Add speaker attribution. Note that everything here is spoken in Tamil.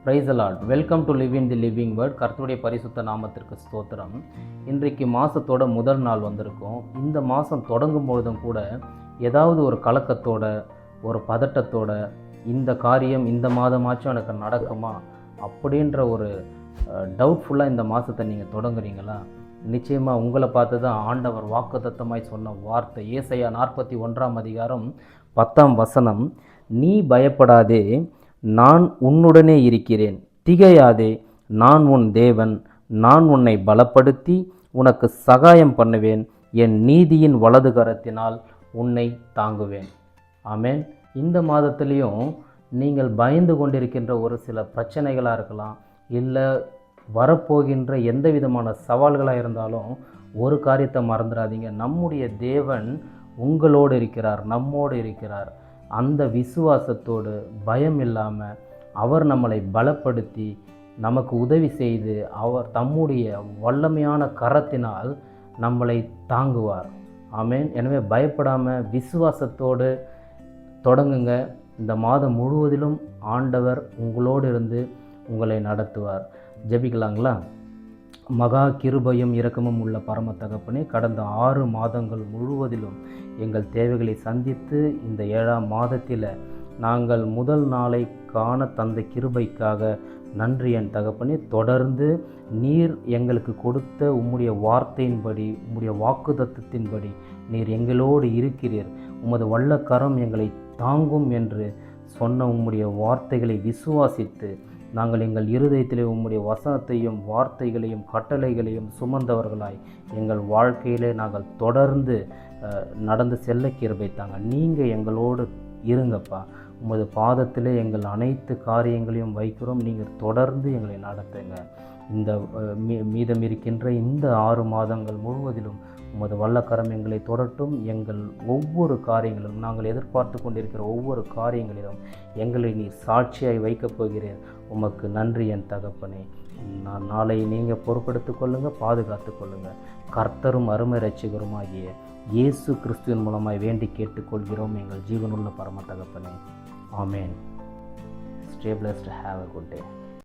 Speaker 1: Praise the Lord. Welcome to live in the living word. கர்த்தருடைய பரிசுத்த நாமத்திற்கு ஸ்தோத்திரம். இன்றைக்கு மாதத்தோட முதல் நாள் வந்திருக்கும். இந்த மாதம் தொடங்கும் பொழுதும் கூட ஏதாவது ஒரு கலக்கத்தோட, ஒரு பதட்டத்தோட, இந்த காரியம் இந்த மாதமாச்சும் எனக்கு நடக்குமா அப்படின்ற ஒரு டவுட்ஃபுல்லாக இந்த மாதத்தை நீங்கள் தொடங்குறீங்களா? நிச்சயமாக உங்களை பார்த்து தான் ஆண்டவர் வாக்குத்தத்தமாய் சொன்ன வார்த்தை ஏசாயா 41 அதிகாரம் 10 நீ பயப்படாதே, நான் உன்னுடனே இருக்கிறேன், திகையாதே, நான் உன் தேவன், நான் உன்னை பலப்படுத்தி உனக்கு சகாயம் பண்ணுவேன், என் நீதியின் வலது கரத்தினால் உன்னை தாங்குவேன். ஆமென். இந்த மாதத்துலேயும் நீங்கள் பயந்து கொண்டிருக்கின்ற ஒரு சில பிரச்சனைகளாக இருக்கலாம், இல்லை வரப்போகின்ற எந்த விதமான சவால்களாக இருந்தாலும் ஒரு காரியத்தை மறந்துடாதீங்க. நம்முடைய தேவன் உங்களோடு இருக்கிறார், நம்மோடு இருக்கிறார். அந்த விசுவாசத்தோடு பயம் இல்லாமல் அவர் நம்மளை பலப்படுத்தி நமக்கு உதவி செய்து அவர் தம்முடைய வல்லமையான கரத்தினால் நம்மளை தாங்குவார். ஆமென். எனவே பயப்படாமல் விசுவாசத்தோடு தொடங்குங்க. இந்த மாதம் முழுவதிலும் ஆண்டவர் உங்களோடு இருந்து உங்களை நடத்துவார். ஜெபிக்கலாங்களா? மகா கிருபையும் இரக்கமும் உள்ள பரம தகப்பனே, கடந்த 6 மாதங்கள் முழுவதிலும் எங்கள் தேவைகளை சந்தித்து இந்த 7ஆம் மாதத்தில் நாங்கள் முதல் நாளை காண தந்த கிருபைக்காக நன்றி என் தகப்பனே. தொடர்ந்து நீர் எங்களுக்கு கொடுத்த உம்முடைய வார்த்தையின்படி, உம்முடைய வாக்குத்தத்தத்தின்படி நீர் எங்களோடு இருக்கிறீர், உமது வல்லக்கரம் எங்களை தாங்கும் என்று சொன்ன உம்முடைய வார்த்தைகளை விசுவாசித்து நாங்கள் எங்கள் இருதயத்திலே உம்முடைய வசனத்தையும் வார்த்தைகளையும் கட்டளைகளையும் சுமந்தவர்களாய் எங்கள் வாழ்க்கையிலே நாங்கள் தொடர்ந்து நடந்து செல்ல கிருபை தாங்க. நீங்கள் எங்களோடு இருங்கப்பா. உமது பாதத்திலே எங்கள் அனைத்து காரியங்களையும் வைக்கிறோம். நீங்கள் தொடர்ந்து எங்களை நடத்துங்க. இந்த மீதம் இருக்கின்ற இந்த 6 மாதங்கள் முழுவதிலும் உமது வல்லக்கரம் எங்களை தொடட்டும். எங்கள் ஒவ்வொரு காரியங்களிலும், நாங்கள் எதிர்பார்த்து கொண்டிருக்கிற ஒவ்வொரு காரியங்களிலும் எங்களை நீர் சாட்சியாய் வைக்கப் போகிறேன். உமக்கு நன்றி என் தகப்பனே. நாளை நீங்கள் பொறுப்பெடுத்து கொள்ளுங்கள், பாதுகாத்து கொள்ளுங்கள். கர்த்தரும் அருமை இரட்சகருமாகிய இயேசு கிறிஸ்துவின் மூலமாய் வேண்டி கேட்டுக்கொள்கிறோம் எங்கள் ஜீவனுள்ள பரம தகப்பனே. ஆமென். Stay blessed. Have a good day.